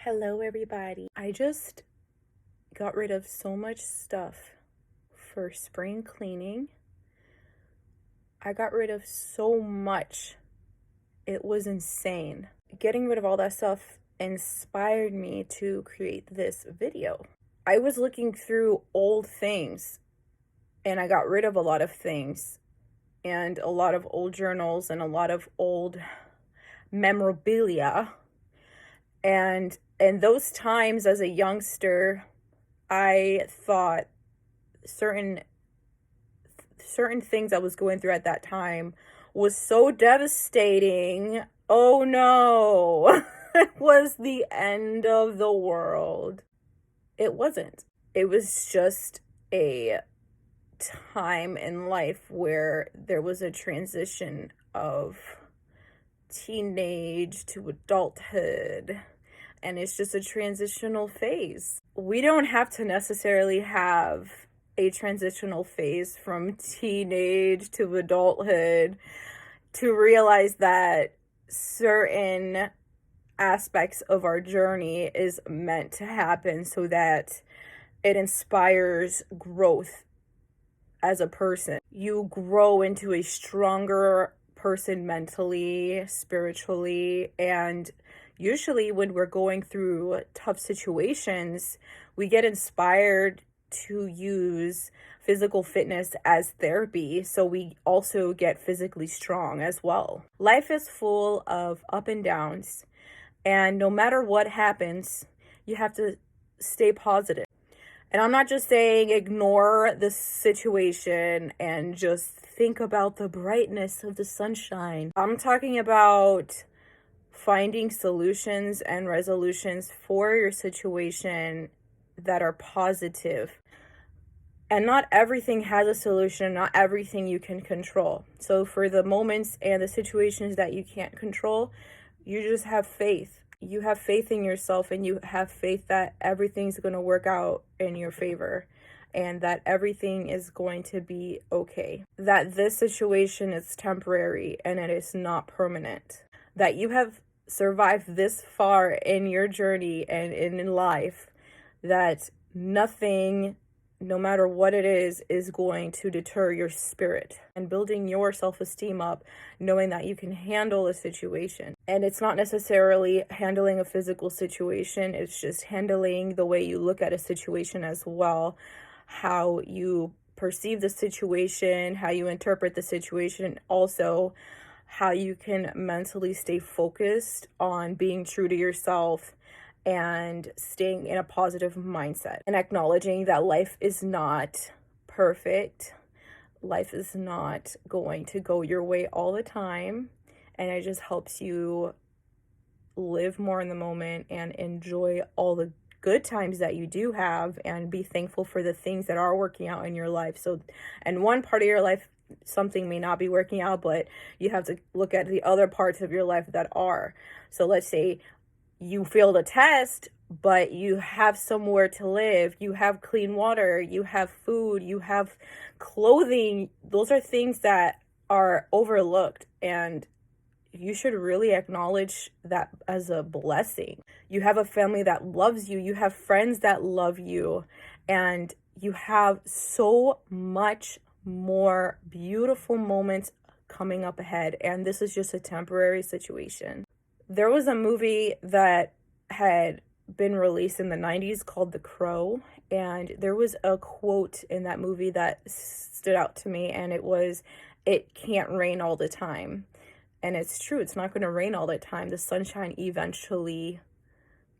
Hello, everybody. I just got rid of so much stuff for spring cleaning. I got rid of so much. It was insane. Getting rid of all that stuff inspired me to create this video. I was looking through old things and I got rid of a lot of things and a lot of old journals and a lot of old memorabilia. And in those times as a youngster, I thought certain things I was going through at that time was so devastating. Oh no, it was the end of the world. It wasn't. It was just a time in life where there was a transition of teenage to adulthood, and it's just a transitional phase. We don't have to necessarily have a transitional phase from teenage to adulthood to realize that certain aspects of our journey is meant to happen so that it inspires growth as a person. You grow into a stronger person mentally, spiritually, and usually when we're going through tough situations, we get inspired to use physical fitness as therapy, so we also get physically strong as well. Life is full of up and downs, and no matter what happens, you have to stay positive. And I'm not just saying ignore the situation and just think about the brightness of the sunshine. I'm talking about finding solutions and resolutions for your situation that are positive. And not everything has a solution, not everything you can control. So for the moments and the situations that you can't control, you just have faith. You have faith in yourself, and you have faith that everything's going to work out in your favor and that everything is going to be okay. That this situation is temporary and it is not permanent. That you have survived this far in your journey and in life, that nothing, no matter what it is going to deter your spirit, and building your self-esteem up, knowing that you can handle a situation. And it's not necessarily handling a physical situation, it's just handling the way you look at a situation as well, how you perceive the situation, how you interpret the situation, also how you can mentally stay focused on being true to yourself and staying in a positive mindset, and acknowledging that life is not perfect. Life is not going to go your way all the time, and it just helps you live more in the moment and enjoy all the good times that you do have and be thankful for the things that are working out in your life. So, and one part of your life, something may not be working out, but you have to look at the other parts of your life that are. So let's say you failed a test, but you have somewhere to live, you have clean water, you have food, you have clothing. Those are things that are overlooked, and you should really acknowledge that as a blessing. You have a family that loves you, you have friends that love you, and you have so much more beautiful moments coming up ahead, and this is just a temporary situation. There was a movie that had been released in the 90s called The Crow, and there was a quote in that movie that stood out to me, and it was, "It can't rain all the time." And it's true, it's not going to rain all the time. The sunshine eventually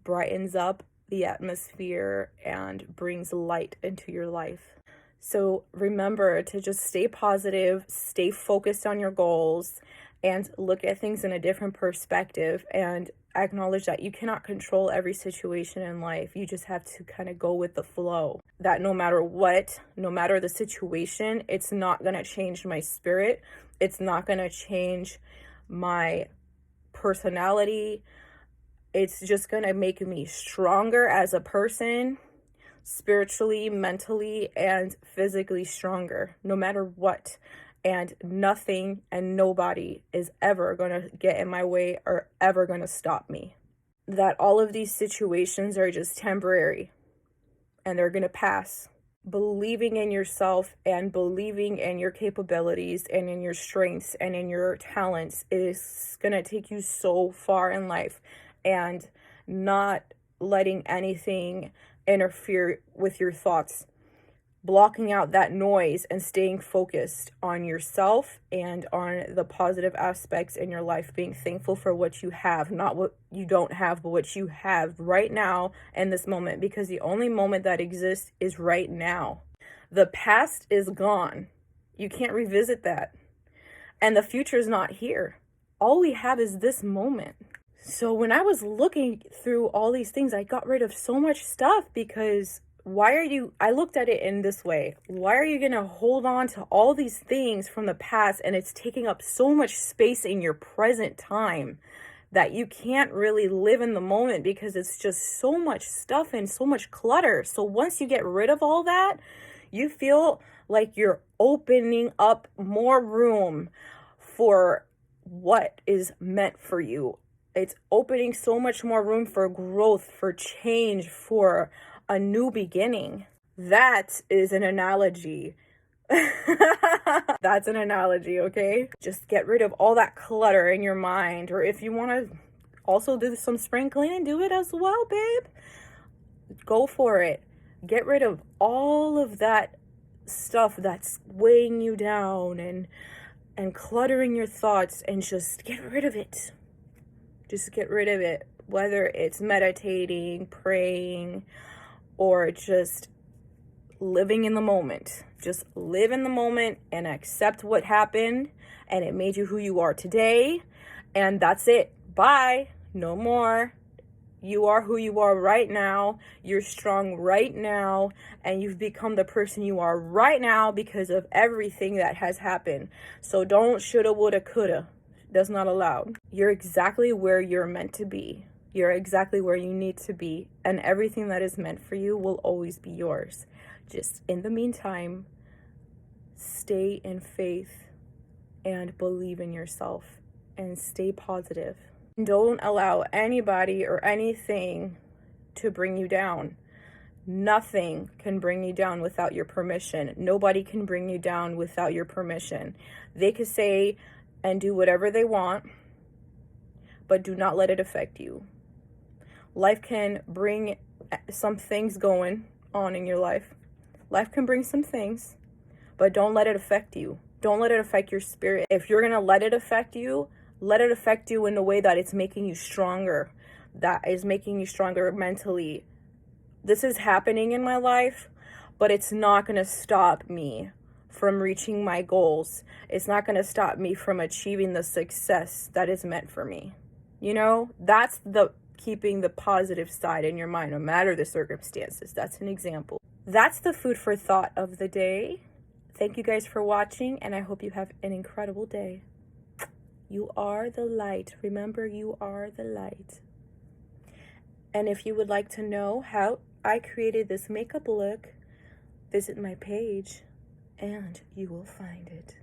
brightens up the atmosphere and brings light into your life. So remember to just stay positive, stay focused on your goals, and look at things in a different perspective, and acknowledge that you cannot control every situation in life. You just have to kind of go with the flow. That no matter what, no matter the situation, it's not going to change my spirit. It's not going to change my personality. It's just going to make me stronger as a person, spiritually, mentally, and physically stronger, no matter what. And nothing and nobody is ever going to get in my way or ever going to stop me. that all of these situations are just temporary and they're going to pass. Believing in yourself and believing in your capabilities and in your strengths and in your talents is going to take you so far in life, and not letting anything interfere with your thoughts. Blocking out that noise and staying focused on yourself and on the positive aspects in your life, being thankful for what you have, not what you don't have, but what you have right now in this moment, because the only moment that exists is right now. The past is gone. You can't revisit that. And the future is not here. All we have is this moment. So when I was looking through all these things, I got rid of so much stuff, because I looked at it in this way. Why are you going to hold on to all these things from the past, and it's taking up so much space in your present time that you can't really live in the moment, because it's just so much stuff and so much clutter. So once you get rid of all that, you feel like you're opening up more room for what is meant for you. It's opening so much more room for growth, for change, for a new beginning. That is an analogy. That's an analogy, okay? Just get rid of all that clutter in your mind. Or if you want to also do some spring cleaning, do it as well, babe. Go for it. Get rid of all of that stuff that's weighing you down and cluttering your thoughts, and just get rid of it. Just get rid of it. Whether it's meditating, praying, or just living in the moment. Just live in the moment and accept what happened, and it made you who you are today, and that's it. Bye. No more. You are who you are right now. You're strong right now, and you've become the person you are right now because of everything that has happened. So don't shoulda, woulda, coulda. That's not allowed. You're exactly where you're meant to be. You're exactly where you need to be, and everything that is meant for you will always be yours. Just in the meantime, stay in faith and believe in yourself and stay positive. Don't allow anybody or anything to bring you down. Nothing can bring you down without your permission. Nobody can bring you down without your permission. They could say and do whatever they want, but do not let it affect you. Life can bring some things going on in your life. Life can bring some things, but don't let it affect you. Don't let it affect your spirit. If you're going to let it affect you in a way that it's making you stronger, that is making you stronger mentally. This is happening in my life, but it's not going to stop me from reaching my goals. It's not going to stop me from achieving the success that is meant for me. You know, that's the keeping the positive side in your mind, no matter the circumstances. That's an example. That's the food for thought of the day. Thank you guys for watching, and I hope you have an incredible day. You are the light. Remember, you are the light. And if you would like to know how I created this makeup look, visit my page and you will find it.